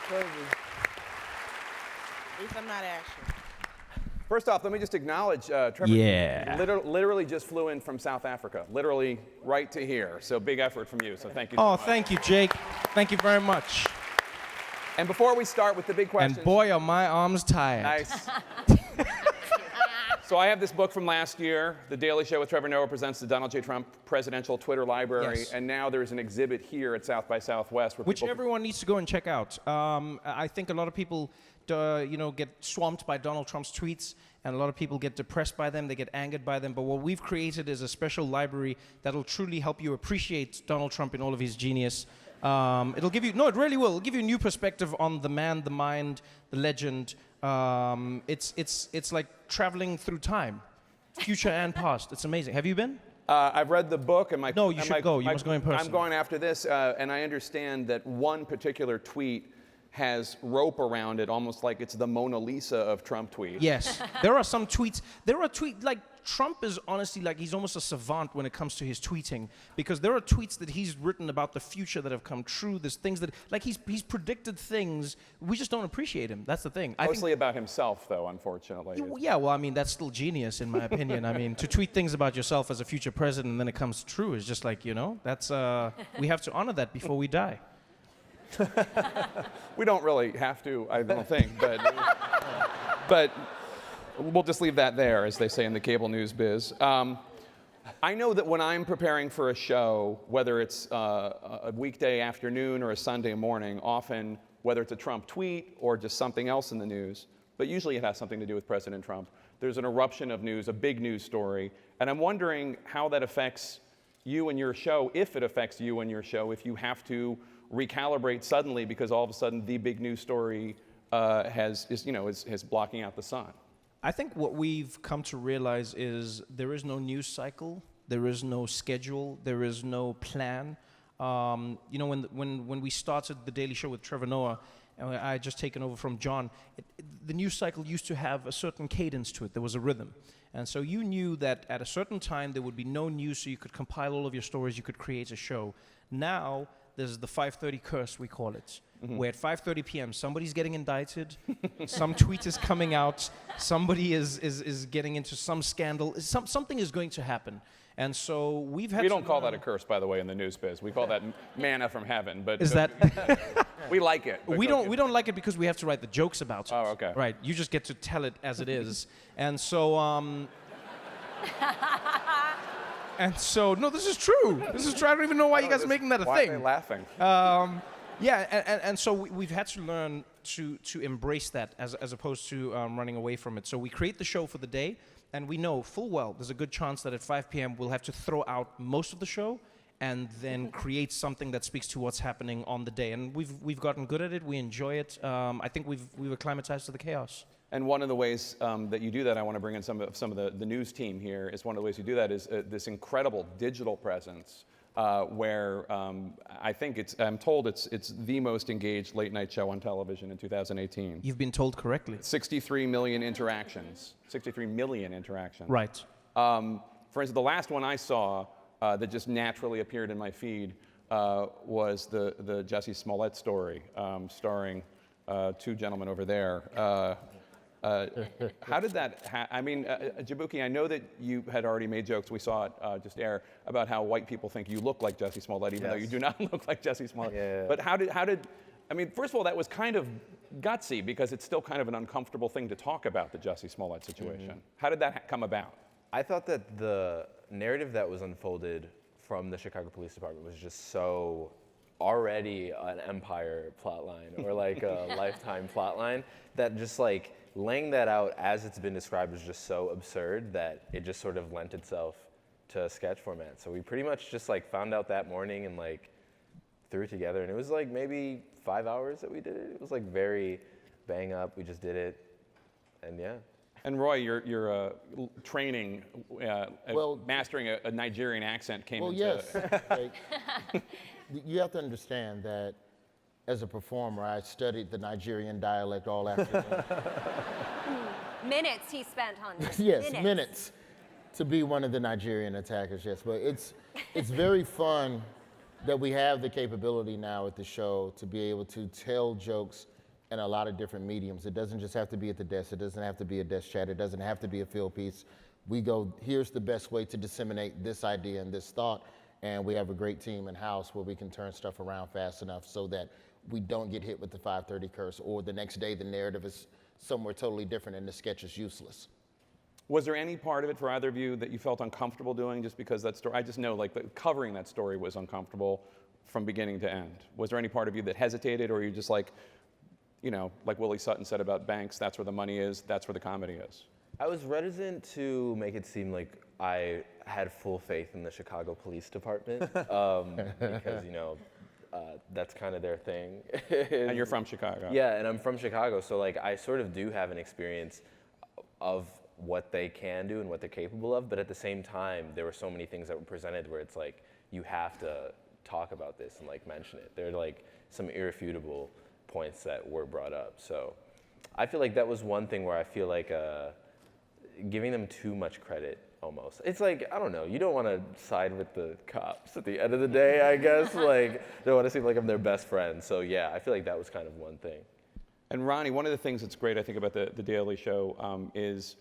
Crazy. At least I'm not Asher. First off, let me just acknowledge Trevor. Yeah. Literally just flew in from South Africa, literally right to here. So big effort from you. So thank you. Oh, thank you, Jake. Thank you very much. And before we start with the big questions. And boy, are my arms tired. Nice. So I have this book from last year, The Daily Show with Trevor Noah presents the Donald J. Trump Presidential Twitter Library, Yes. and now there's an exhibit here at South by Southwest. Which everyone needs to go and check out. I think a lot of people, get swamped by Donald Trump's tweets, and a lot of people get depressed by them, they get angered by them, but what we've created is a special library that'll truly help you appreciate Donald Trump in all of his genius. It'll give you, no, it really will. It'll give you a new perspective on the man, the mind, the legend. It's like traveling through time, future and past. It's amazing. Have you been? I've read the book, and No, you should go. You must go in person. I'm going after this, and I understand that one particular tweet has rope around it, almost like it's the Mona Lisa of Trump tweets. Yes. There are some tweets. There are tweets, like, Trump is honestly like, he's almost a savant when it comes to his tweeting, because there are tweets that he's written about the future that have come true. There's things that, like, he's predicted things. We just don't appreciate him. That's the thing. Mostly about himself, though, unfortunately. Yeah, well, I mean, that's still genius, in my opinion. I mean, to tweet things about yourself as a future president and then it comes true is just like, that's, we have to honor that before we die. We don't really have to, I don't think, but we'll just leave that there, as they say in the cable news biz. I know that when I'm preparing for a show, whether it's a weekday afternoon or a Sunday morning, often, whether it's a Trump tweet or just something else in the news, but usually it has something to do with President Trump, there's an eruption of news, a big news story, and I'm wondering how that affects you and your show, if it affects you and your show, if you have to recalibrate suddenly because all of a sudden the big news story is blocking out the sun. I think what we've come to realize is there is no news cycle, there is no schedule, there is no plan. When we started The Daily Show with Trevor Noah, and I had just taken over from John, the news cycle used to have a certain cadence to it. There was a rhythm. And so you knew that at a certain time there would be no news, so you could compile all of your stories, you could create a show. Now, there's the 5:30 curse, we call it, where at 5:30 p.m. somebody's getting indicted, some tweet is coming out, somebody is getting into some scandal, something is going to happen. And so we don't call that a curse, by the way, in the news biz. We call that manna from heaven. But is that? We like it. We don't like it because we have to write the jokes about it. Oh, okay. Right. You just get to tell it as it is. And so no, this is true. This is true. I don't even know why you guys are making that a thing. Why are they laughing? And so we've had to learn to embrace that as opposed to running away from it. So we create the show for the day, and we know full well there's a good chance that at 5 p.m. we'll have to throw out most of the show and then create something that speaks to what's happening on the day. And we've gotten good at it. We enjoy it. I think we've acclimatized to the chaos. And one of the ways that you do that, I want to bring in some of the news team here, is one of the ways you do that is this incredible digital presence where I think I'm told it's the most engaged late night show on television in 2018. You've been told correctly. 63 million interactions. 63 million interactions. Right. For instance, the last one I saw that just naturally appeared in my feed was the Jussie Smollett story, starring two gentlemen over there. How did that Jabuki, I know that you had already made jokes, we saw it just air, about how white people think you look like Jussie Smollett, even though you do not look like Jussie Smollett. Yeah. But first of all, that was kind of gutsy, because it's still kind of an uncomfortable thing to talk about, the Jussie Smollett situation. Mm-hmm. How did that come about? I thought that the narrative that was unfolded from the Chicago Police Department was just so already an Empire plotline or like a Lifetime plotline that just like laying that out as it's been described was just so absurd that it just sort of lent itself to a sketch format. So we pretty much just like found out that morning and like threw it together, and it was like maybe 5 hours that we did it. It was like very bang up. We just did it, and yeah. And Roy, your training, mastering a Nigerian accent came into... Well, yes. Like, you have to understand that as a performer, I studied the Nigerian dialect all afternoon. Minutes he spent on this. Yes, minutes to be one of the Nigerian attackers, yes. But it's very fun that we have the capability now at the show to be able to tell jokes in a lot of different mediums. It doesn't just have to be at the desk. It doesn't have to be a desk chat. It doesn't have to be a field piece. We go, here's the best way to disseminate this idea and this thought, and we have a great team in-house where we can turn stuff around fast enough so that we don't get hit with the 5:30 curse, or the next day the narrative is somewhere totally different and the sketch is useless. Was there any part of it for either of you that you felt uncomfortable doing just because that story, I just know like covering that story was uncomfortable from beginning to end. Was there any part of you that hesitated, or are you just like, you know, like Willie Sutton said about Banks, that's where the money is, that's where the comedy is? I was reticent to make it seem like I had full faith in the Chicago Police Department because, you know, that's kind of their thing. And you're from Chicago. Yeah, and I'm from Chicago, so like I sort of do have an experience of what they can do and what they're capable of, but at the same time, there were so many things that were presented where it's like, you have to talk about this and like mention it. There are like some irrefutable points that were brought up. So I feel like that was one thing where I feel like giving them too much credit almost. It's like, I don't know, you don't want to side with the cops at the end of the day, I guess. Like, don't want to seem like I'm their best friend. So yeah, I feel like that was kind of one thing. And Ronnie, one of the things that's great, I think, about the Daily Show is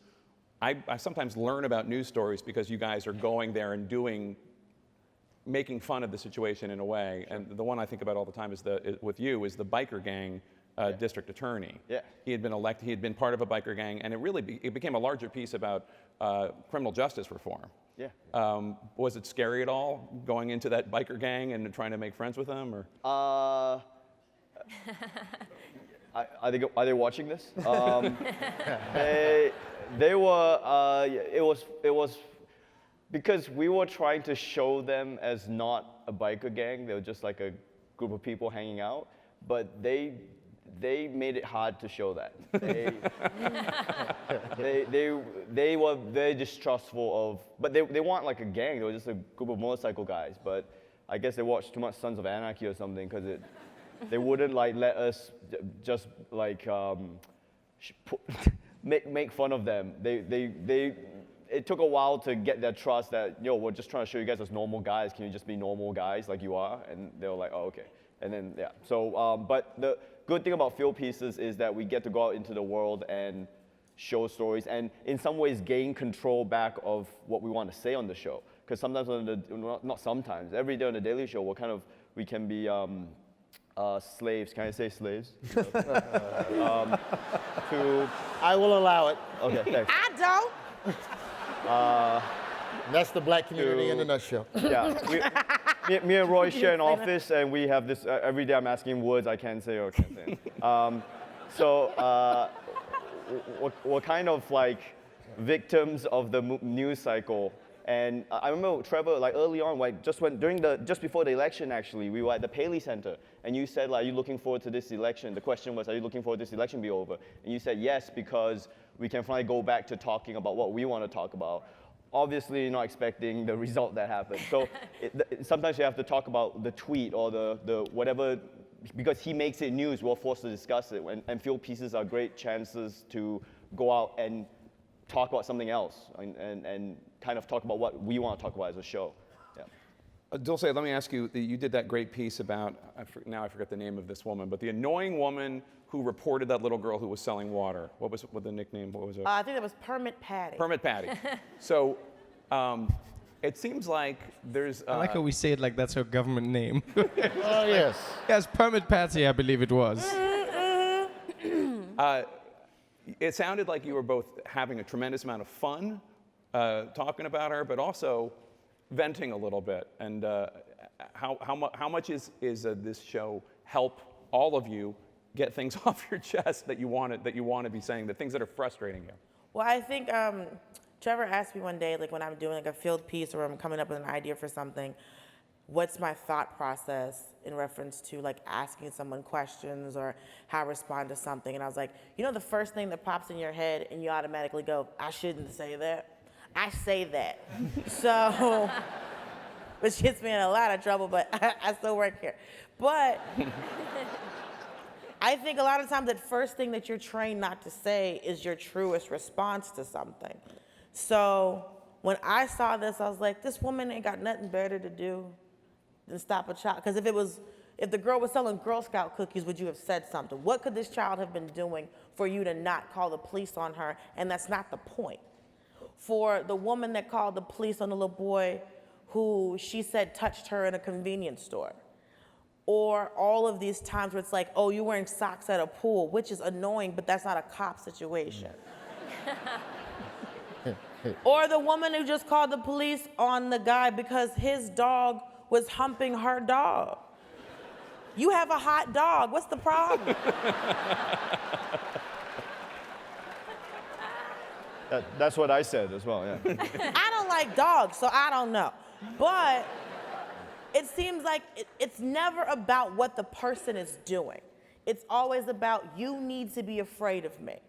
I sometimes learn about news stories because you guys are going there and making fun of the situation in a way. And the one I think about all the time is with you is the biker gang district attorney. Yeah. He had been elected, he had been part of a biker gang, and it became a larger piece about criminal justice reform. Yeah. Was it scary at all going into that biker gang and trying to make friends with them, or? Are they watching this? They were. It was because we were trying to show them as not a biker gang. They were just like a group of people hanging out. But they made it hard to show that. They were very distrustful of. But they weren't like a gang. They were just a group of motorcycle guys. But I guess they watched too much Sons of Anarchy or something because they wouldn't like let us just like make fun of them. It took a while to get their trust that, we're just trying to show you guys as normal guys. Can you just be normal guys like you are? And they were like, oh, okay. And then, yeah. So, but the good thing about field pieces is that we get to go out into the world and show stories and in some ways gain control back of what we want to say on the show. Because sometimes not sometimes, every day on the Daily Show, we can be slaves. Can I say slaves? I will allow it. Okay, thanks. I don't. That's the black community in a nutshell. Yeah, me and Roy share an office, and we have this, every day I'm asking words I can say or can't say. We're kind of like victims of the news cycle. And I remember, Trevor, like early on, like just before the election, actually, we were at the Paley Center, and you said, like, are you looking forward to this election? The question was, are you looking forward to this election be over? And you said yes, because we can finally go back to talking about what we want to talk about. Obviously, you're not expecting the result that happened. So sometimes you have to talk about the tweet or the whatever, because he makes it news, we're forced to discuss it. And field pieces are great chances to go out and talk about something else and kind of talk about what we want to talk about as a show. Yeah. Dulce, let me ask you, you did that great piece about, now I forget the name of this woman, but the annoying woman who reported that little girl who was selling water. What was the nickname? What was it? I think that was Permit Patty. Permit Patty. So it seems like there's... I like how we say it like that's her government name. Oh, yes. Yes, Permit Patsy, I believe it was. It sounded like you were both having a tremendous amount of fun talking about her, but also venting a little bit. And how much is this show help all of you get things off your chest that you want to be saying, the things that are frustrating you? Well, I think Trevor asked me one day, like when I'm doing like a field piece or I'm coming up with an idea for something, what's my thought process in reference to like asking someone questions or how I respond to something. And I was like, the first thing that pops in your head and you automatically go, I shouldn't say that. I say that. So, which gets me in a lot of trouble, but I still work here. But I think a lot of times that first thing that you're trained not to say is your truest response to something. So when I saw this, I was like, this woman ain't got nothing better to do than stop a child. Because if it was If the girl was selling Girl Scout cookies, would you have said something? What could this child have been doing for you to not call the police on her? And that's not the point. For the woman that called the police on the little boy who she said touched her in a convenience store. Or all of these times where it's like, oh, you're wearing socks at a pool, which is annoying, but that's not a cop situation. Or the woman who just called the police on the guy because his dog was humping her dog. You have a hot dog, what's the problem? That's what I said as well, yeah. I don't like dogs, so I don't know. But it seems like it's never about what the person is doing. It's always about, you need to be afraid of me.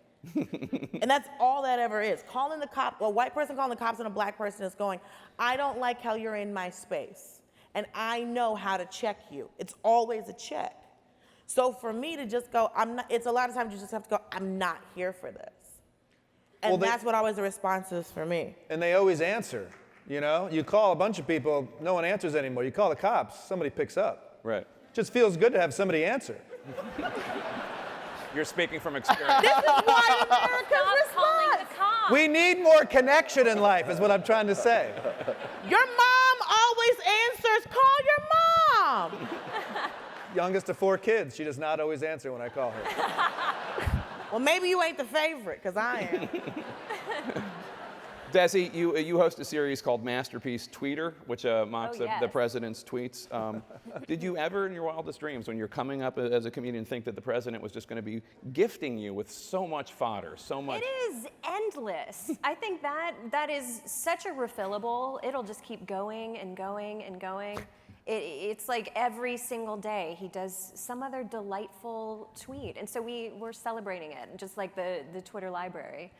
And that's all that ever is. Calling the cop, a white person calling the cops on a black person is going, I don't like how you're in my space. And I know how to check you. It's always a check. So for me to just go, it's a lot of times you just have to go, I'm not here for this. And that's what always the response is for me. And they always answer, you know? You call a bunch of people, no one answers anymore. You call the cops, somebody picks up. Right. Just feels good to have somebody answer. You're speaking from experience. This is why Americans Stop calling respond. the cops. We need more connection in life, is what I'm trying to say. Your mom always answers, call your mom. Youngest of 4 kids, she does not always answer when I call her. Well, maybe you ain't the favorite, because I am. Desi, you host a series called Masterpiece Tweeter, which mocks Oh, yes. the president's tweets. Did you ever, in your wildest dreams, when you're coming up as a comedian, think that the president was just going to be gifting you with so much fodder, so much? It is endless. I think that is such a refillable. It'll just keep going and going and going. It's like every single day he does some other delightful tweet. And so we're celebrating it, just like the Twitter library.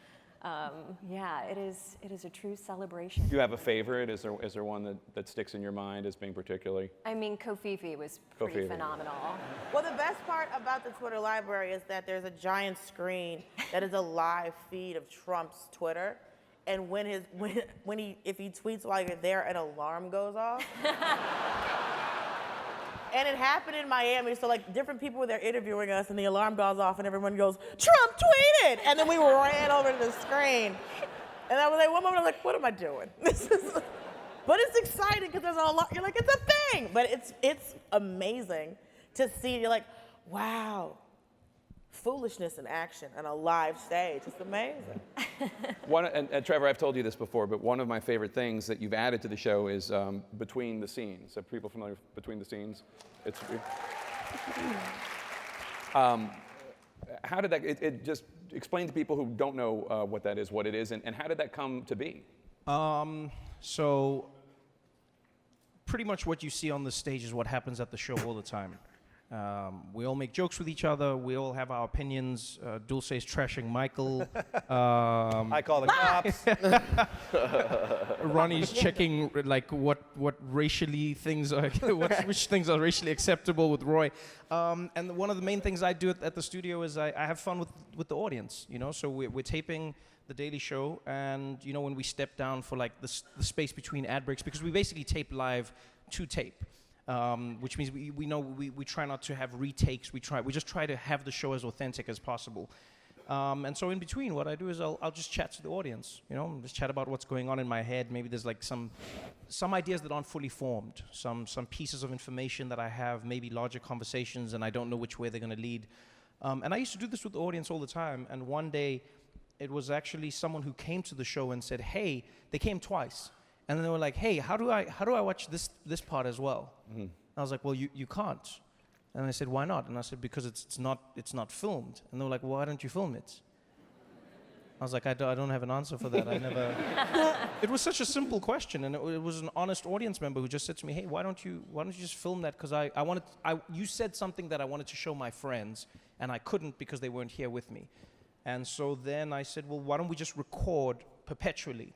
Yeah, it is a true celebration. Do you have a favorite? Is there one that sticks in your mind as being particularly? I mean, Kofifi was pretty Kofifi. phenomenal. Well, the best part about the Twitter library is that there's a giant screen that is a live feed of Trump's Twitter. And if he tweets while you're there, an alarm goes off. And it happened in Miami, so like different people were there interviewing us, and the alarm goes off, and everyone goes, Trump tweeted! And then we ran over to the screen. And I was like, one moment I was like, what am I doing? But it's exciting because there's an alarm. You're like, it's a thing. But it's amazing to see. You're like, wow, foolishness in action on a live stage. It's amazing. And Trevor, I've told you this before, but one of my favorite things that you've added to the show is between the scenes. Are people familiar with between the scenes? It's how did that? It just explain to people who don't know what that is, what it is, and how did that come to be? So pretty much what you see on the stage is what happens at the show all the time. We all make jokes with each other. We all have our opinions. Dulce's trashing Michael. I call the cops. Ronnie's checking like what racially things are, which things are racially acceptable with Roy. And one of the main things I do at the studio is I have fun with the audience. You know, so we're taping The Daily Show, and you know when we step down for like the space between ad breaks, because we basically tape live to tape. Which means we try not to have retakes. We just try to have the show as authentic as possible. And so in between, what I do is I'll just chat to the audience. You know, just chat about what's going on in my head. Maybe there's like some ideas that aren't fully formed. Some pieces of information that I have. Maybe larger conversations, and I don't know which way they're going to lead. And I used to do this with the audience all the time. And one day, it was actually someone who came to the show and said, "Hey," they came twice. And then they were like, "Hey, how do I watch this part as well?" Mm-hmm. I was like, "Well, you can't." And I said, "Why not?" And I said, "Because it's not filmed." And they were like, "Well, why don't you film it?" I was like, I don't have an answer for that. I never. It was such a simple question, and it was an honest audience member who just said to me, "Hey, why don't you just film that? Because you said something that I wanted to show my friends, and I couldn't because they weren't here with me." And so then I said, "Well, why don't we just record perpetually?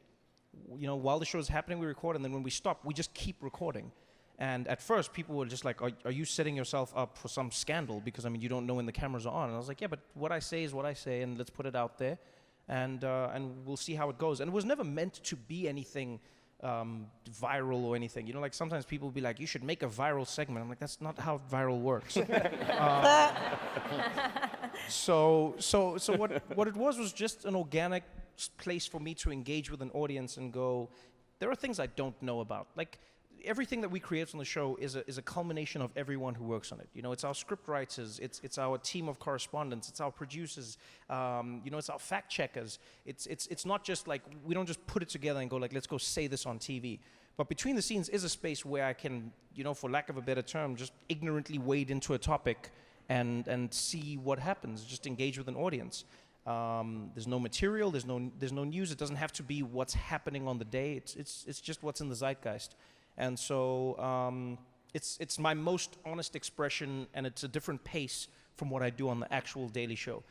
You know, while the show is happening, we record, and then when we stop, we just keep recording." And at first, people were just like, are you setting yourself up for some scandal? Because, I mean, you don't know when the cameras are on. And I was like, yeah, but what I say is what I say, and let's put it out there, and we'll see how it goes. And it was never meant to be anything viral or anything. You know, like sometimes people will be like, you should make a viral segment. I'm like, that's not how viral works. So what it was just an organic place for me to engage with an audience and go, there are things I don't know about. Like, everything that we create on the show is a culmination of everyone who works on it. You know, it's our script writers, it's our team of correspondents, it's our producers, you know, it's our fact checkers. It's not just like, we don't just put it together and go like, let's go say this on TV. But between the scenes is a space where I can, you know, for lack of a better term, just ignorantly wade into a topic and see what happens, just engage with an audience. There's no material, there's no news. It doesn't have to be what's happening on the day. It's just what's in the zeitgeist. And so it's my most honest expression, and it's a different pace from what I do on the actual Daily Show.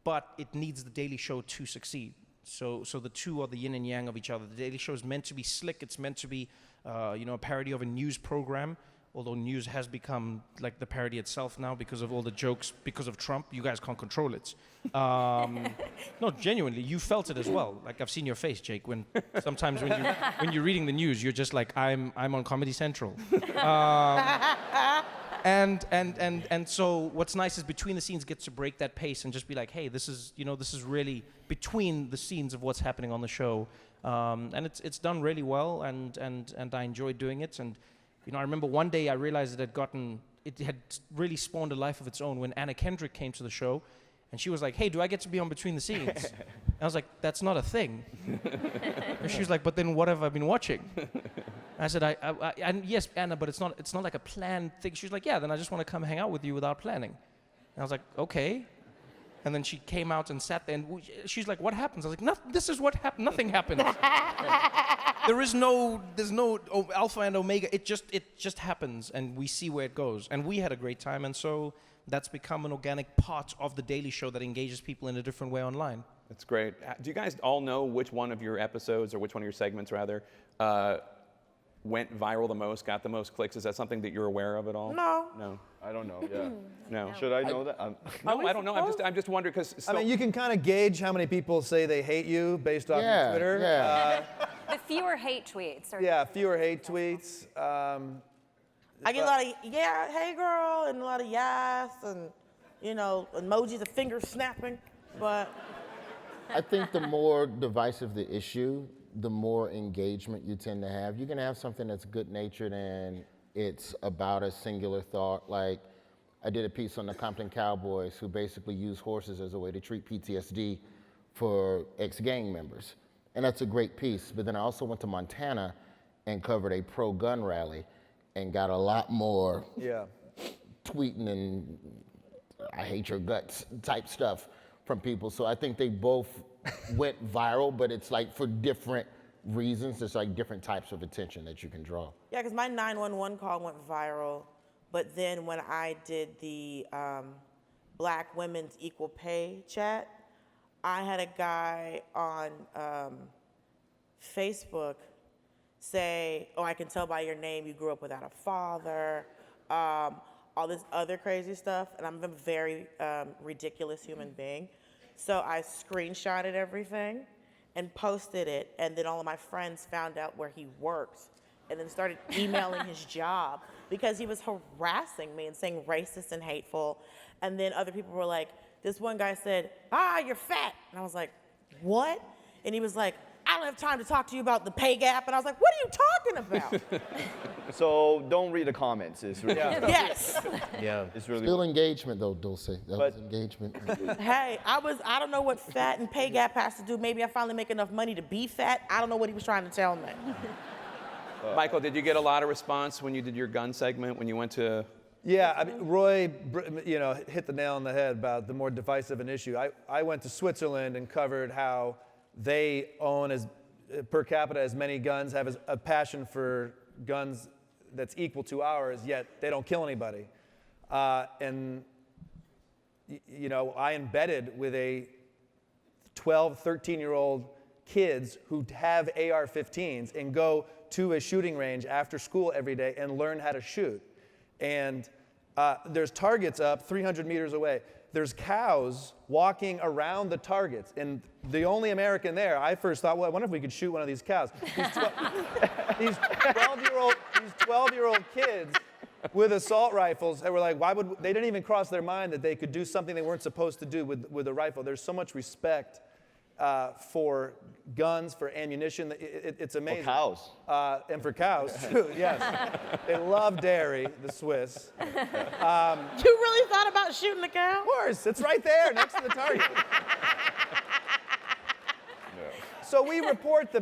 But it needs the Daily Show to succeed. So the two are the yin and yang of each other. The Daily Show is meant to be slick. It's meant to be, you know, a parody of a news program. Although news has become like the parody itself now because of all the jokes, because of Trump. You guys can't control it. No, genuinely, you felt it as well. Like, I've seen your face, Jake, when sometimes when you're reading the news, you're just like, I'm on Comedy Central. And so what's nice is between the scenes gets to break that pace and just be like, hey, this is really between the scenes of what's happening on the show. And it's done really well, and I enjoy doing it. And you know, I remember one day I realized it had really spawned a life of its own when Anna Kendrick came to the show, and she was like, hey, do I get to be on Between the Scenes? And I was like, that's not a thing. And she was like, but then what have I been watching? And I said, and yes, Anna, but it's not like a planned thing. She was like, yeah, then I just want to come hang out with you without planning. And I was like, okay. And then she came out and sat there, and she's like, what happens? I was like, this is what happened. Nothing happens. There's no alpha and omega. It just happens, and we see where it goes. And we had a great time, and so that's become an organic part of the Daily Show that engages people in a different way online. That's great. Do you guys all know which one of your episodes, or which one of your segments, rather, went viral the most, got the most clicks? Is that something that you're aware of at all? No. I don't know. Yeah. No. Should I know that? No, I don't know. I'm just wondering because. I mean, you can kind of gauge how many people say they hate you based off your Twitter. Yeah. The fewer hate tweets. Fewer hate tweets. I get a lot of, yeah, hey girl, and a lot of yes, and, you know, emojis of finger snapping, but. I think the more divisive the issue, the more engagement you tend to have. You can have something that's good-natured and it's about a singular thought. Like, I did a piece on the Compton Cowboys who basically use horses as a way to treat PTSD for ex-gang members. And that's a great piece. But then I also went to Montana and covered a pro-gun rally and got a lot more tweeting and I hate your guts type stuff from people. So I think they both went viral, but it's like for different reasons. There's like different types of attention that you can draw. Yeah, because my 911 call went viral, but then when I did the Black Women's Equal Pay chat, I had a guy on Facebook say, oh, I can tell by your name you grew up without a father, all this other crazy stuff, and I'm a very ridiculous human being. So I screenshotted everything and posted it, and then all of my friends found out where he works and then started emailing his job because he was harassing me and saying racist and hateful. And then other people were like, this one guy said, you're fat. And I was like, what? And he was like, I don't have time to talk to you about the pay gap. And I was like, what are you talking about? So don't read the comments. It's really Yes. Yeah. It's really Still engagement though, Dulce. That But- was engagement. Hey, I don't know what fat and pay gap has to do. Maybe I finally make enough money to be fat. I don't know what he was trying to tell me. Michael, did you get a lot of response when you did your gun segment, when you went to? Yeah, I mean, Roy, hit the nail on the head about the more divisive an issue. I went to Switzerland and covered how they own per capita as many guns, have a passion for guns that's equal to ours, yet they don't kill anybody. And I embedded with a 12, 13-year-old kids who have AR-15s and go to a shooting range after school every day and learn how to shoot. And there's targets up 300 meters away. there's cows walking around the targets, and the only American there, I first thought, well, I wonder if we could shoot one of these cows. These 12-year-old kids with assault rifles, and were like, they didn't even cross their mind that they could do something they weren't supposed to do with a rifle. There's so much respect for guns, for ammunition. It's amazing. For cows. And for cows, too, yes. They love dairy, the Swiss. You really thought about shooting the cow? Of course, it's right there next to the target. So we report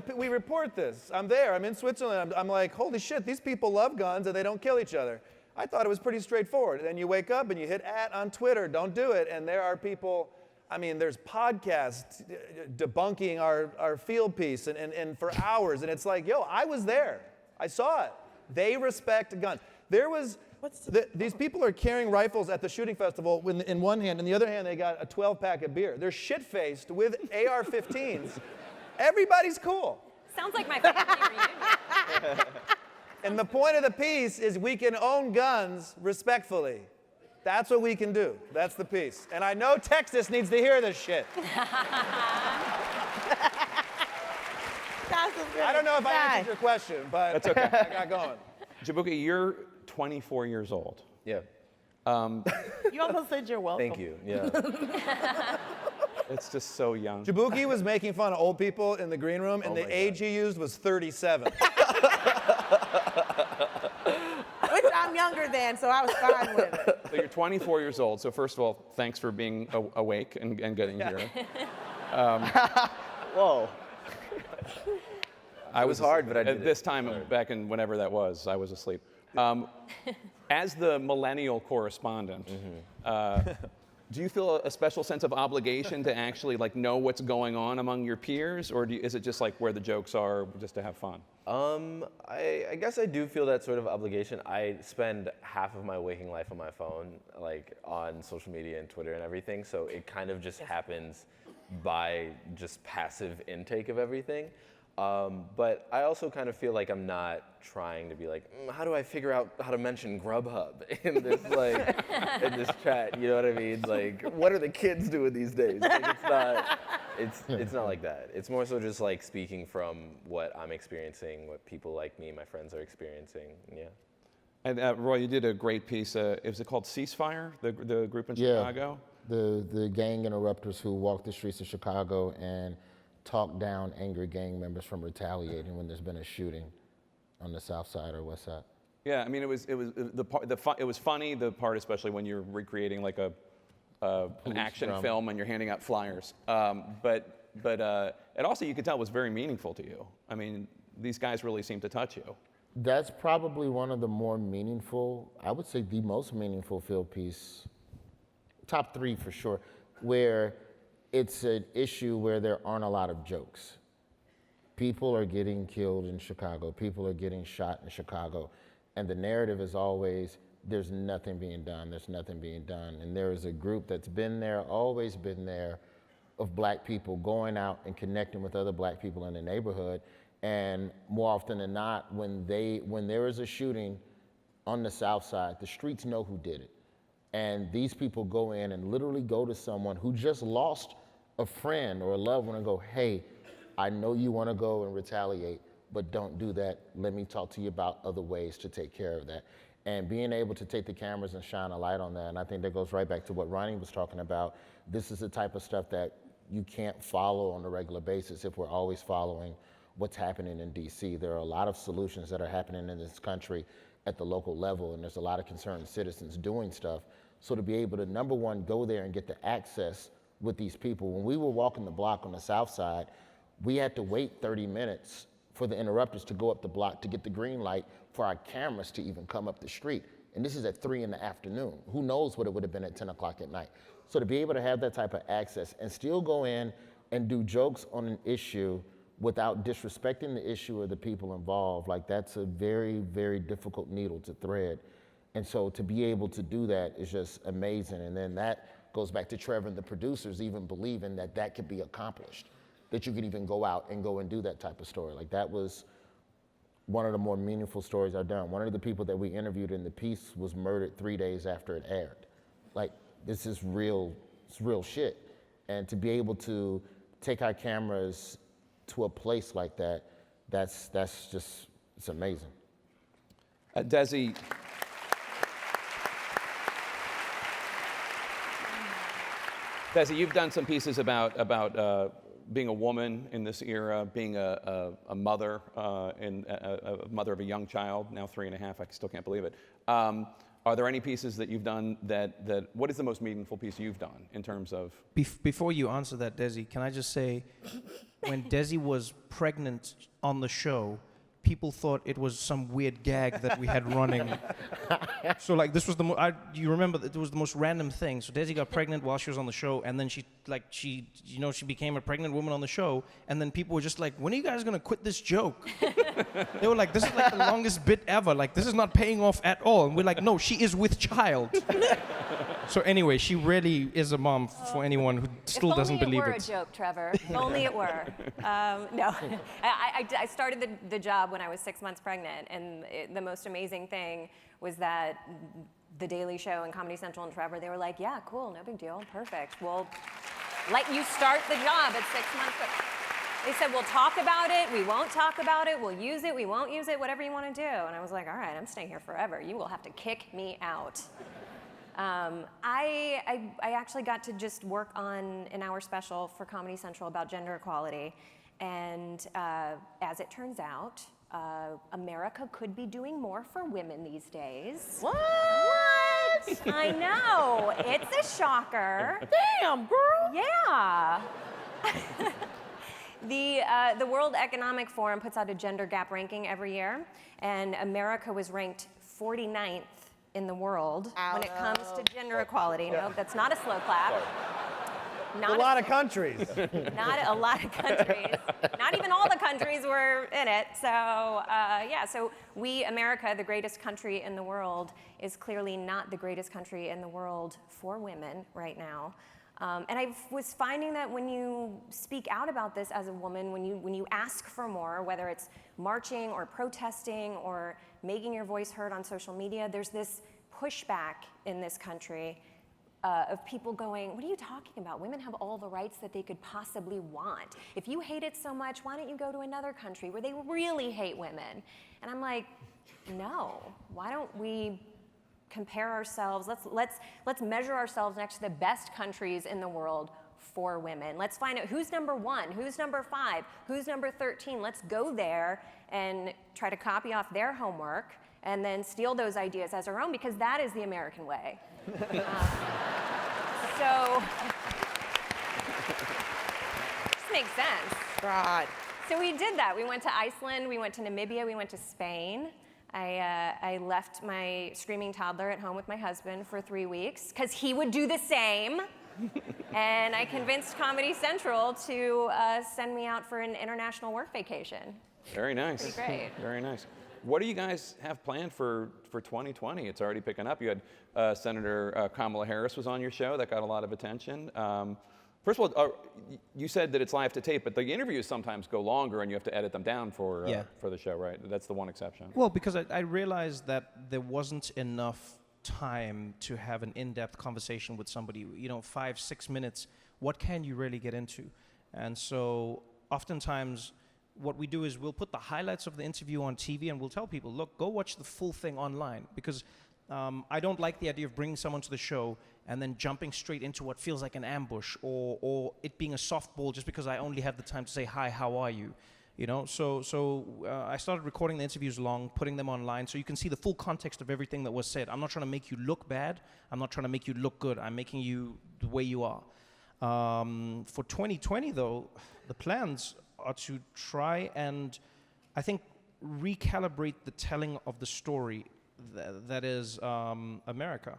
this. I'm there. I'm in Switzerland. I'm like, holy shit, these people love guns and they don't kill each other. I thought it was pretty straightforward. And then you wake up and you hit @ on Twitter. Don't do it. And there are people. I mean, there's podcasts debunking our field piece and for hours. And it's like, yo, I was there. I saw it. They respect guns. There was. These people are carrying rifles at the shooting festival in one hand. In the other hand, they got a 12-pack of beer. They're shit-faced with AR-15s. Everybody's cool. Sounds like my family reunion. And the point of the piece is we can own guns respectfully. That's what we can do. That's the piece. And I know Texas needs to hear this shit. I don't know if I answered your question, but That's okay. I got going. Jabuki, you're 24 years old. Yeah. You almost said you're welcome. Thank you. Yeah. It's just so young. Jabuki was making fun of old people in the green room, and the age he used was 37. Which I'm younger than, so I was fine with it. So you're 24 years old. So first of all, thanks for being awake and getting here. Whoa. It was hard, but I did At this time, back in whenever that was, I was asleep. As the millennial correspondent, do you feel a special sense of obligation to actually know what's going on among your peers, or is it just like where the jokes are just to have fun? I guess I do feel that sort of obligation. I spend half of my waking life on my phone, on social media and Twitter and everything, so it kind of just happens by just passive intake of everything. But I also kind of feel like I'm not trying to be like, how do I figure out how to mention Grubhub in this in this chat? You know what I mean? What are the kids doing these days? It's not like that. It's more so just speaking from what I'm experiencing, what people like me, my friends are experiencing. Yeah. And Roy, you did a great piece. Was it called Ceasefire? The group in Chicago. The gang interrupters who walk the streets of Chicago and talk down angry gang members from retaliating when there's been a shooting on the south side or west side. Yeah, I mean, it was funny, the part especially when you're recreating an action film and you're handing out flyers. But it also, you could tell, was very meaningful to you. I mean, these guys really seemed to touch you. That's probably one of the more meaningful, I would say the most meaningful field piece, top 3 for sure, where it's an issue where there aren't a lot of jokes. People are getting killed in Chicago. People are getting shot in Chicago. And the narrative is always, there's nothing being done, there's nothing being done. And there is a group that's been there, always been there, of black people going out and connecting with other black people in the neighborhood. And more often than not, when there is a shooting on the south side, the streets know who did it. And these people go in and literally go to someone who just lost a friend or a loved one and go, hey, I know you want to go and retaliate, but don't do that. Let me talk to you about other ways to take care of that. And being able to take the cameras and shine a light on that, and I think that goes right back to what Ronnie was talking about. This is the type of stuff that you can't follow on a regular basis if we're always following what's happening in DC. There are a lot of solutions that are happening in this country at the local level, and there's a lot of concerned citizens doing stuff. So to be able to, number one, go there and get the access with these people. When we were walking the block on the south side, we had to wait 30 minutes for the interrupters to go up the block to get the green light for our cameras to even come up the street. And this is at 3 in the afternoon. Who knows what it would have been at 10 o'clock at night. So to be able to have that type of access and still go in and do jokes on an issue without disrespecting the issue or the people involved, that's a very, very difficult needle to thread. And so to be able to do that is just amazing. And then that goes back to Trevor and the producers even believing that that could be accomplished, that you could even go out and do that type of story. That was one of the more meaningful stories I've done. One of the people that we interviewed in the piece was murdered 3 days after it aired. this is real, it's real shit. And to be able to take our cameras to a place like that, that's just, it's amazing. Desi, you've done some pieces about being a woman in this era, being a mother, a mother of a young child, now 3.5. I still can't believe it. Are there any pieces that you've done that what is the most meaningful piece you've done in terms of? Before you answer that, Desi, can I just say, when Desi was pregnant on the show, people thought it was some weird gag that we had running. So like this was you remember that it was the most random thing. So Desi got pregnant while she was on the show, and then she became a pregnant woman on the show, and then people were just like, when are you guys gonna quit this joke? They were like, this is like the longest bit ever. Like this is not paying off at all. And we're like, no, she is with child. So anyway, she really is a mom for anyone who still doesn't believe it. If only it were a joke, Trevor. If only it were. No, I started the job when I was 6 months pregnant, and the most amazing thing was that The Daily Show and Comedy Central and Trevor, they were like, yeah, cool, no big deal, perfect. We'll let you start the job at 6 months. They said, we'll talk about it, we won't talk about it, we'll use it, we won't use it, whatever you want to do. And I was like, all right, I'm staying here forever. You will have to kick me out. I actually got to just work on an hour special for Comedy Central about gender equality. And as it turns out, America could be doing more for women these days. What? I know. It's a shocker. Damn, girl. Yeah. The World Economic Forum puts out a gender gap ranking every year, and America was ranked 49th in the world when it comes to gender equality. No, that's not a slow clap. Not a lot of countries. Not a lot of countries. Not even all the countries were in it. So yeah, so we, America, the greatest country in the world, is clearly not the greatest country in the world for women right now. And I was finding that when you speak out about this as a woman, when you ask for more, whether it's marching or protesting or making your voice heard on social media, there's this pushback in this country of people going, what are you talking about? Women have all the rights that they could possibly want. If you hate it so much, why don't you go to another country where they really hate women? And I'm like, no, why don't we compare ourselves? Let's measure ourselves next to the best countries in the world for women. Let's find out who's number 1, who's number 5, who's number 13. Let's go there and try to copy off their homework and then steal those ideas as our own, because that is the American way. So, this makes sense. God. So we did that. We went to Iceland, we went to Namibia, we went to Spain. I left my screaming toddler at home with my husband for 3 weeks because he would do the same. And I convinced Comedy Central to send me out for an international work vacation. Very nice. Pretty great. Very nice. What do you guys have planned for 2020? It's already picking up. You had Senator Kamala Harris was on your show. That got a lot of attention. First of all, you said that it's live to tape, but the interviews sometimes go longer and you have to edit them down for the show, right? That's the one exception. Well, because I realized that there wasn't enough time to have an in-depth conversation with somebody. 5-6 minutes, what can you really get into? And so oftentimes what we do is we'll put the highlights of the interview on TV and we'll tell people, look, go watch the full thing online, because I don't like the idea of bringing someone to the show and then jumping straight into what feels like an ambush or it being a softball just because I only have the time to say, hi, how are you? So I started recording the interviews long, putting them online so you can see the full context of everything that was said. I'm not trying to make you look bad. I'm not trying to make you look good. I'm making you the way you are. For 2020, though, the plans are to try and, I think, recalibrate the telling of the story that is America.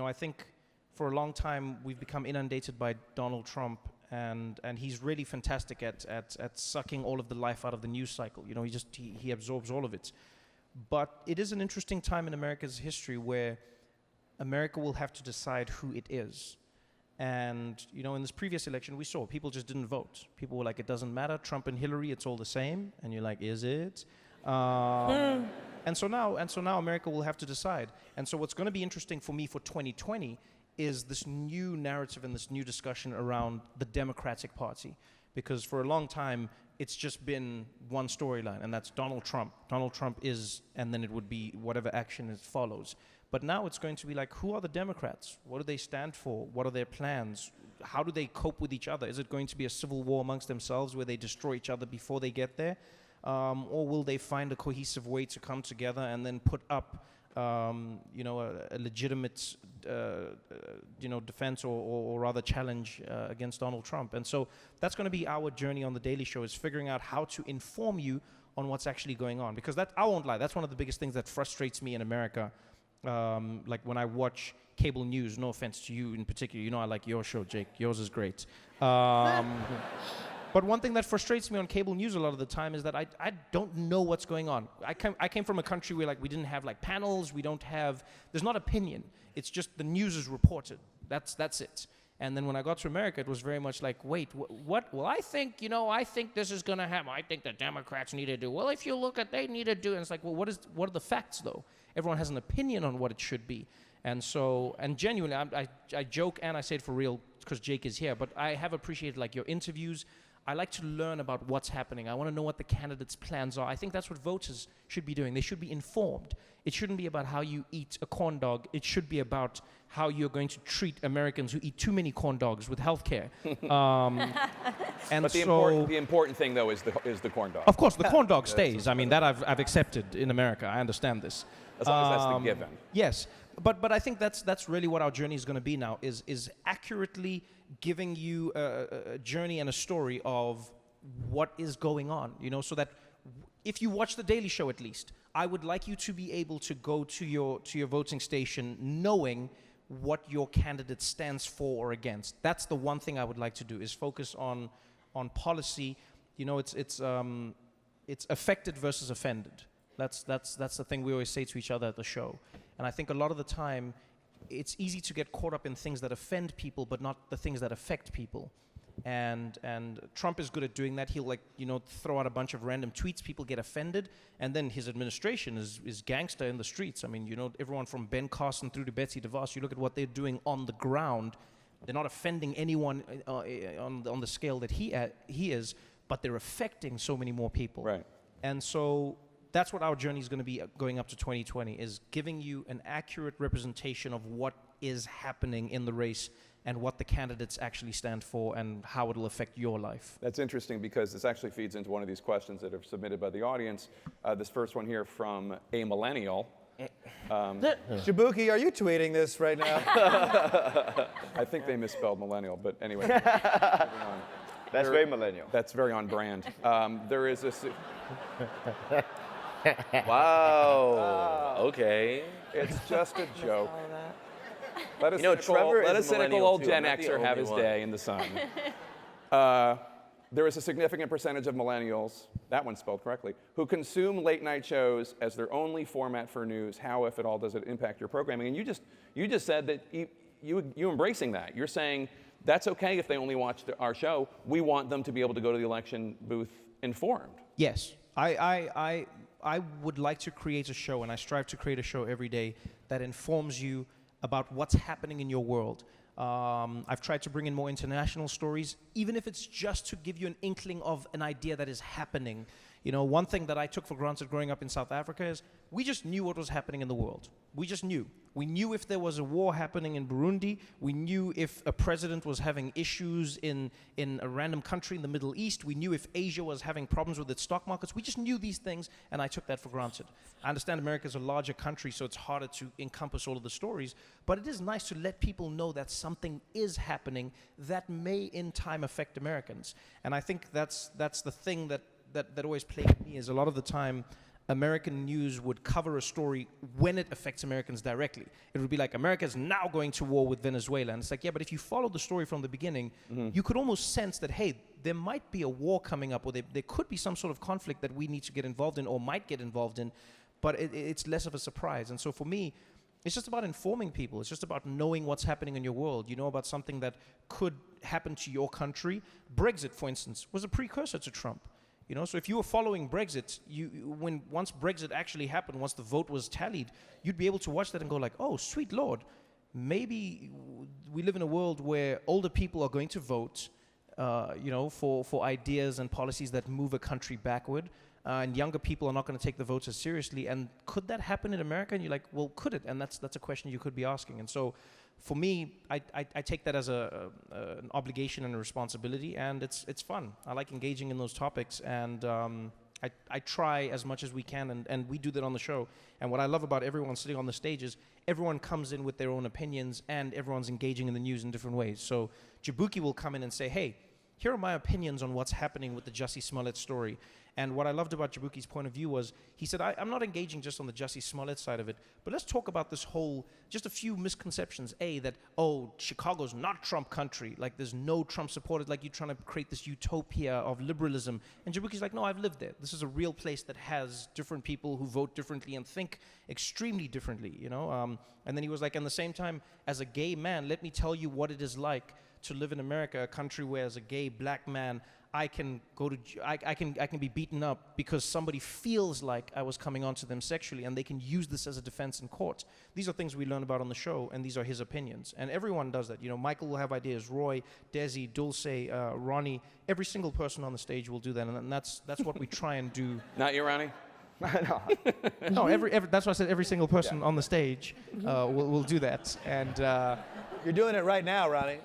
I think for a long time we've become inundated by Donald Trump, and he's really fantastic at sucking all of the life out of the news cycle. He absorbs all of it. But it is an interesting time in America's history where America will have to decide who it is. And, in this previous election, we saw people just didn't vote. People were like, it doesn't matter, Trump and Hillary, it's all the same. And you're like, is it? And so now America will have to decide. And so what's going to be interesting for me for 2020 is this new narrative and this new discussion around the Democratic Party. Because for a long time, it's just been one storyline, and that's Donald Trump. Donald Trump is, and then it would be whatever action it follows. But now it's going to be like, who are the Democrats? What do they stand for? What are their plans? How do they cope with each other? Is it going to be a civil war amongst themselves where they destroy each other before they get there? Or will they find a cohesive way to come together and then put up a legitimate, defense or rather challenge against Donald Trump? And so that's going to be our journey on The Daily Show, is figuring out how to inform you on what's actually going on. Because that, I won't lie, that's one of the biggest things that frustrates me in America. Like when I watch cable news, no offense to you in particular, I like your show, Jake. Yours is great. But one thing that frustrates me on cable news a lot of the time is that I don't know what's going on. I came from a country where we didn't have panels, there's not opinion. It's just the news is reported. That's it. And then when I got to America, it was very much like, wait, what? Well, I think this is going to happen. I think the Democrats need to do. Well, if you look at, they need to do. And it's like, well, what are the facts though? Everyone has an opinion on what it should be. And so, and genuinely, I joke and I say it for real because Jake is here, but I have appreciated your interviews. I like to learn about what's happening. I want to know what the candidates' plans are. I think that's what voters should be doing. They should be informed. It shouldn't be about how you eat a corn dog. It should be about how you're going to treat Americans who eat too many corn dogs with health care. But the important thing, though, is the corn dog. Of course, the corn dog stays. I mean, that I've accepted in America. I understand this. As long as that's the given. Yes. But I think that's really what our journey is going to be now, is accurately giving you a journey and a story of what is going on, so that if you watch The Daily Show at least, I would like you to be able to go to your voting station knowing what your candidate stands for or against. That's the one thing I would like to do, is focus on policy. It's affected versus offended. That's the thing we always say to each other at the show. And I think a lot of the time, it's easy to get caught up in things that offend people, but not the things that affect people. And Trump is good at doing that. He'll throw out a bunch of random tweets, people get offended, and then his administration is gangster in the streets. I mean, everyone from Ben Carson through to Betsy DeVos, you look at what they're doing on the ground. They're not offending anyone on the scale that he is, but they're affecting so many more people. Right. And so that's what our journey is going to be going up to 2020, is giving you an accurate representation of what is happening in the race and what the candidates actually stand for and how it'll affect your life. That's interesting because this actually feeds into one of these questions that are submitted by the audience. This first one here from a millennial. Shibuki, are you tweeting this right now? I think they misspelled millennial, but anyway. That's very millennial. That's very on brand. There is a... Wow. Okay. It's just a joke. Let a Trevor is a cynical millennial old too. Gen I'm not the Xer have only his one. day in the sun. There is a significant percentage of millennials, that one's spelled correctly, who consume late night shows as their only format for news. How, if at all, does it impact your programming? And you just said that you embracing that. You're saying that's okay if they only watch our show. We want them to be able to go to the election booth informed. Yes. I would like to create a show, and I strive to create a show every day that informs you about what's happening in your world. I've tried to bring in more international stories, even if it's just to give you an inkling of an idea that is happening. One thing that I took for granted growing up in South Africa is we just knew what was happening in the world. We just knew. We knew if there was a war happening in Burundi. We knew if a president was having issues in a random country in the Middle East. We knew if Asia was having problems with its stock markets. We just knew these things, and I took that for granted. I understand America is a larger country, so it's harder to encompass all of the stories, but it is nice to let people know that something is happening that may in time affect Americans. And I think that's the thing that always plagued me, is a lot of the time American news would cover a story when it affects Americans directly. It would be like, America's now going to war with Venezuela. And it's like, yeah, but if you follow the story from the beginning, you could almost sense that, hey, there might be a war coming up, or there could be some sort of conflict that we need to get involved in or might get involved in, but it's less of a surprise. And so for me, it's just about informing people. It's just about knowing what's happening in your world. You know about something that could happen to your country. Brexit, for instance, was a precursor to Trump. So if you were following Brexit, once Brexit actually happened, once the vote was tallied, you'd be able to watch that and go like, oh, sweet Lord, maybe we live in a world where older people are going to vote, for ideas and policies that move a country backward, and younger people are not going to take the votes as seriously. And could that happen in America? And you're like, well, could it? And that's a question you could be asking. And so, for me, I take that as an obligation and a responsibility, and it's fun. I like engaging in those topics, and I try as much as we can, and we do that on the show. And what I love about everyone sitting on the stage is everyone comes in with their own opinions, and everyone's engaging in the news in different ways. So Jabuki will come in and say, hey, here are my opinions on what's happening with the Jussie Smollett story. And what I loved about Jabuki's point of view was, he said, I'm not engaging just on the Jussie Smollett side of it, but let's talk about this whole, just a few misconceptions. That, Chicago's not Trump country. Like, there's no Trump supporters. Like, you're trying to create this utopia of liberalism. And Jabuki's like, no, I've lived there. This is a real place that has different people who vote differently and think extremely differently, And then he was like, at the same time, as a gay man, let me tell you what it is like to live in America, a country where as a gay black man, I can be beaten up because somebody feels like I was coming onto them sexually, and they can use this as a defense in court. These are things we learn about on the show, and these are his opinions. And everyone does that. Michael will have ideas. Roy, Desi, Dulce, Ronnie, every single person on the stage will do that, and that's what we try and do. Not you, Ronnie? No, that's why I said every single person on the stage will do that. And You're doing it right now, Ronnie.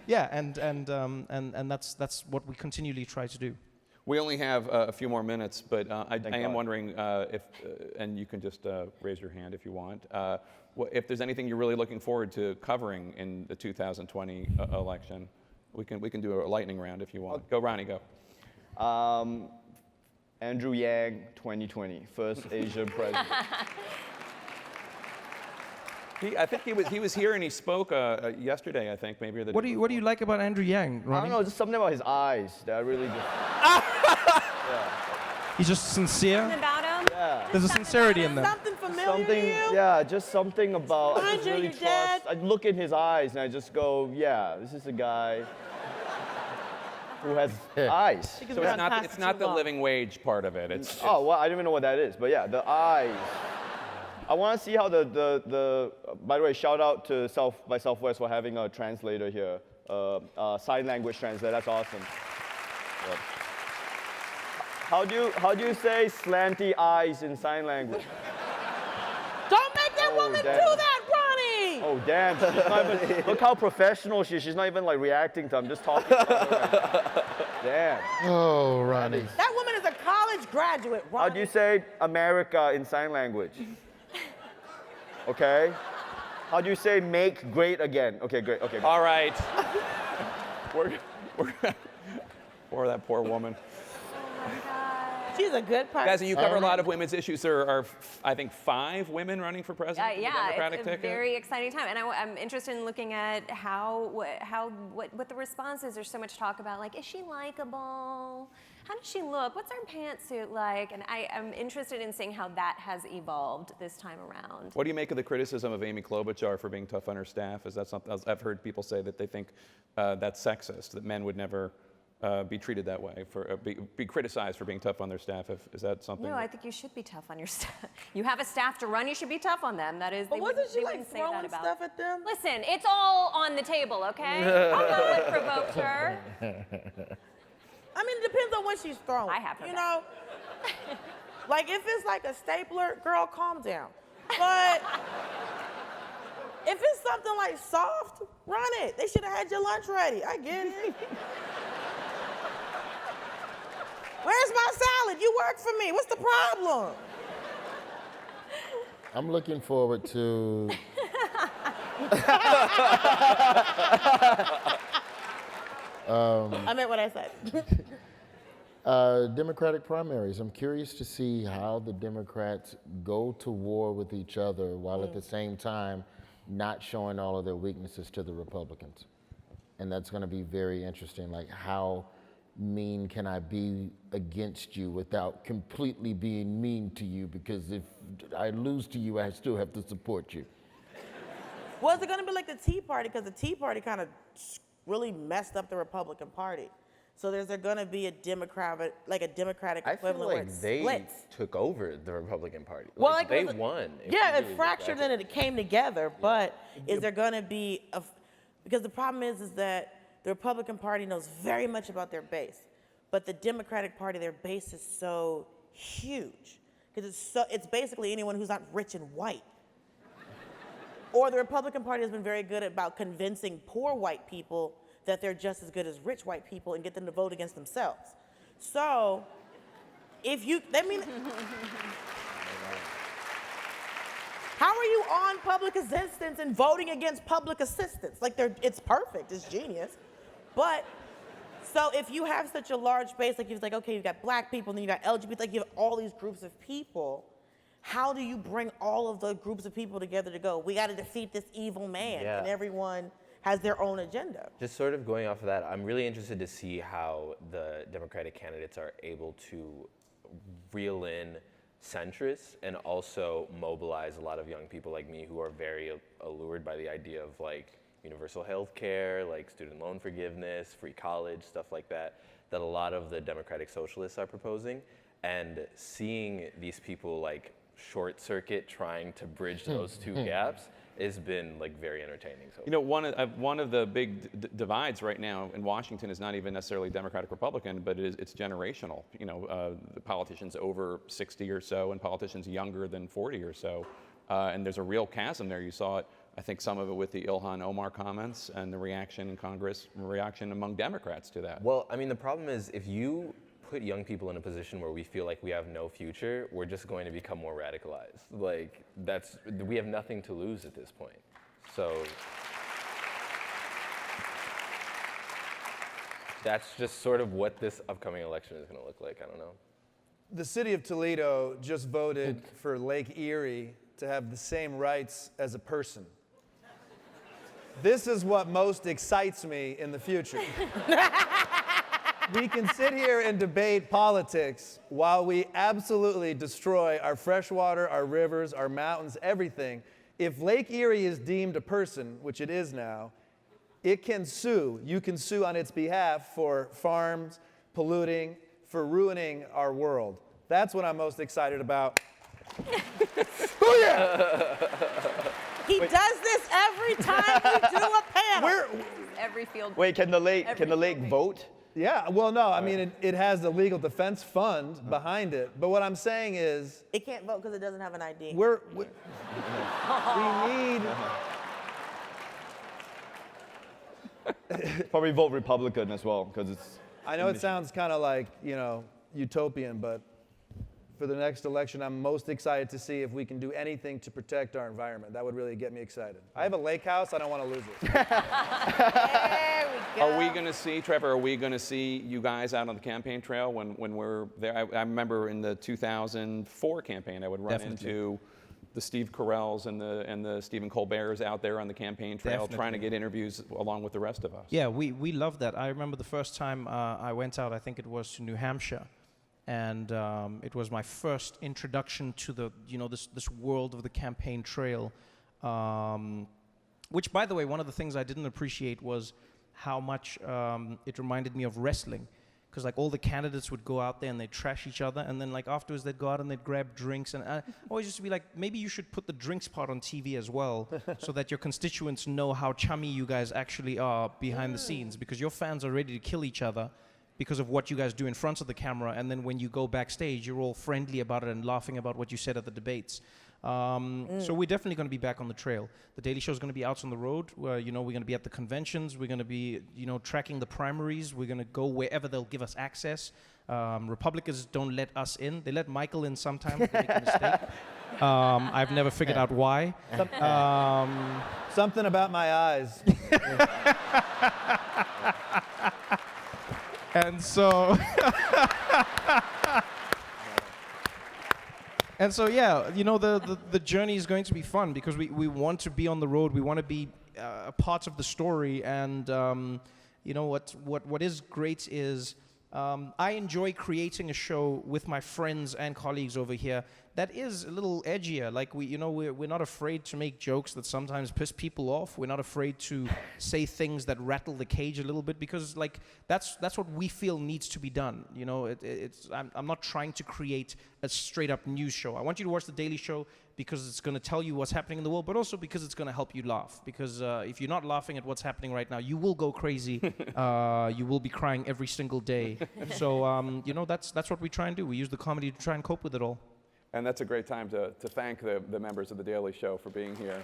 yeah, and that's what we continually try to do. We only have a few more minutes, but I am wondering if, and you can just raise your hand if you want, if there's anything you're really looking forward to covering in the 2020 election. We can do a lightning round if you want. Go, Ronnie, go. Andrew Yang, 2020, first Asian president. I think he was here and he spoke yesterday. I think maybe or the. What do you like about Andrew Yang, Ronnie? I don't know, just something about his eyes that I really just. He's just sincere. Something about him? Yeah. There's a sincerity in them. Something familiar to you? Yeah, just something about. I just Andre, really your dad? trust. I look in his eyes and I just go, yeah, this is a guy who has eyes. So it's not the living wage part of it. It's Oh, well, I don't even know what that is, but yeah, the eyes. I want to see how by the way, shout out to by Southwest for having a translator here, sign language translator. That's awesome. Yep. How do you say slanty eyes in sign language? Don't make that woman damn. do that, Ronnie! Oh damn! She's not even, look how professional she is. She's not even like reacting to him, just talking. To her. Damn. Oh, Ronnie. That woman is a college graduate, Ronnie. How do you say America in sign language? Okay. How do you say make great again? Okay, great. Okay. all right. we're or that poor woman. She's a good person. Guys, you cover a lot of women's issues. There are, I think, 5 women running for president. For the Democratic it's a ticket. very exciting time, and I'm interested in looking at what the response is. There's so much talk about, like, is she likable? How does she look? What's her pantsuit like? And I'm interested in seeing how that has evolved this time around. What do you make of the criticism of Amy Klobuchar for being tough on her staff? Is that something? I've heard people say that they think that's sexist, that men would never be treated that way, be criticized for being tough on their staff. Is that something? No, I think you should be tough on your staff. You have a staff to run, you should be tough on them. That is. But wasn't she like say that throwing about. stuff at them? Listen, it's all on the table, okay? I'll know what provoked her. I mean, it depends on what she's throwing. I have her You back. know? Like, if it's like a stapler, girl, calm down. But if it's something like soft, run it. They should have had your lunch ready. I get it. Where's my salad? You work for me. What's the problem? I'm looking forward to. I meant what I said. Democratic primaries. I'm curious to see how the Democrats go to war with each other while at the same time not showing all of their weaknesses to the Republicans. And that's going to be very interesting. Like, how mean can I be against you without completely being mean to you? Because if I lose to you, I still have to support you. Well, is it going to be like the Tea Party? Because the Tea Party kind of really messed up the Republican Party. So there's going to be a Democratic I feel equivalent where like it they splits. took over the Republican Party. Well, Like, like, they won. if Yeah, you it really look fractured back and at it came together. But is there going to be because the problem is that the Republican Party knows very much about their base, but the Democratic Party, their base is so huge because it's basically anyone who's not rich and white. Or the Republican Party has been very good about convincing poor white people that they're just as good as rich white people and get them to vote against themselves. So, how are you on public assistance and voting against public assistance? Like, it's perfect, it's genius. But, so if you have such a large base, like you've okay, you've got black people, and then you got LGBT, like you have all these groups of people, how do you bring all of the groups of people together to go, we gotta defeat this evil man, and everyone has their own agenda? Just sort of going off of that, I'm really interested to see how the Democratic candidates are able to reel in centrists and also mobilize a lot of young people like me who are very allured by the idea of like universal health care, like student loan forgiveness, free college, stuff like that a lot of the Democratic socialists are proposing. And seeing these people like short circuit trying to bridge those two gaps has been like very entertaining. So. You know, one of the big divides right now in Washington is not even necessarily Democratic Republican, but it's generational. You know, the politicians over 60 or so and politicians younger than 40 or so. And there's a real chasm there. You saw it, I think, some of it with the Ilhan Omar comments and the reaction in Congress, reaction among Democrats to that. Well, I mean, the problem is if you put young people in a position where we feel like we have no future, we're just going to become more radicalized. Like, we have nothing to lose at this point. So that's just sort of what this upcoming election is going to look like. I don't know. The city of Toledo just voted for Lake Erie to have the same rights as a person. This is what most excites me in the future. We can sit here and debate politics while we absolutely destroy our freshwater, our rivers, our mountains, everything. If Lake Erie is deemed a person, which it is now, it can sue. You can sue on its behalf for farms, polluting, for ruining our world. That's what I'm most excited about. Oh yeah! He does this every time we do a panel. Every field. Wait, can the lake vote? Yeah, well, no, I mean, it has the legal defense fund behind it. But what I'm saying is... It can't vote because it doesn't have an ID. We need... Probably vote Republican as well, because it's... I know it sounds kind of like, you know, utopian, but for the next election, I'm most excited to see if we can do anything to protect our environment. That would really get me excited. I have a lake house. I don't want to lose it. There we go. Are we going to see, Trevor, are we going to see you guys out on the campaign trail when we're there? I remember in the 2004 campaign, I would run into the Steve Carells and the Stephen Colberts out there on the campaign trail trying to get interviews along with the rest of us. Yeah, we love that. I remember the first time I went out, I think it was to New Hampshire. And it was my first introduction to the, this world of the campaign trail, which, by the way, one of the things I didn't appreciate was how much it reminded me of wrestling. Because like all the candidates would go out there and they'd trash each other, and then like afterwards they'd go out and they'd grab drinks, and I always used to be like, maybe you should put the drinks part on TV as well, so that your constituents know how chummy you guys actually are behind the scenes, because your fans are ready to kill each other because of what you guys do in front of the camera, and then when you go backstage, you're all friendly about it and laughing about what you said at the debates. So we're definitely going to be back on the trail. The Daily Show is going to be out on the road. We're going to be at the conventions. We're going to be, tracking the primaries. We're going to go wherever they'll give us access. Republicans don't let us in. They let Michael in sometimes. They make a mistake. I've never figured out why. Something about my eyes. And so... And so, yeah, the journey is going to be fun because we want to be on the road. We want to be a part of the story. And, what is great is I enjoy creating a show with my friends and colleagues over here that is a little edgier. Like we're not afraid to make jokes that sometimes piss people off. We're not afraid to say things that rattle the cage a little bit, because like that's what we feel needs to be done. You know, I'm not trying to create a straight up news show. I want you to watch The Daily Show because it's going to tell you what's happening in the world, but also because it's going to help you laugh. Because if you're not laughing at what's happening right now, you will go crazy. You will be crying every single day. So that's what we try and do. We use the comedy to try and cope with it all. And that's a great time to thank the members of The Daily Show for being here.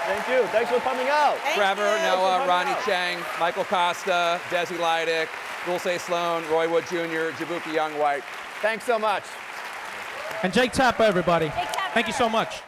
Thank you. Thanks for coming out. Trevor Noah, Ronnie Chang, Michael Costa, Desi Leidick, Dulce Sloan, Roy Wood Jr., Jabuki Young White. Thanks so much. And Jake Tapper, everybody. Thank you so much.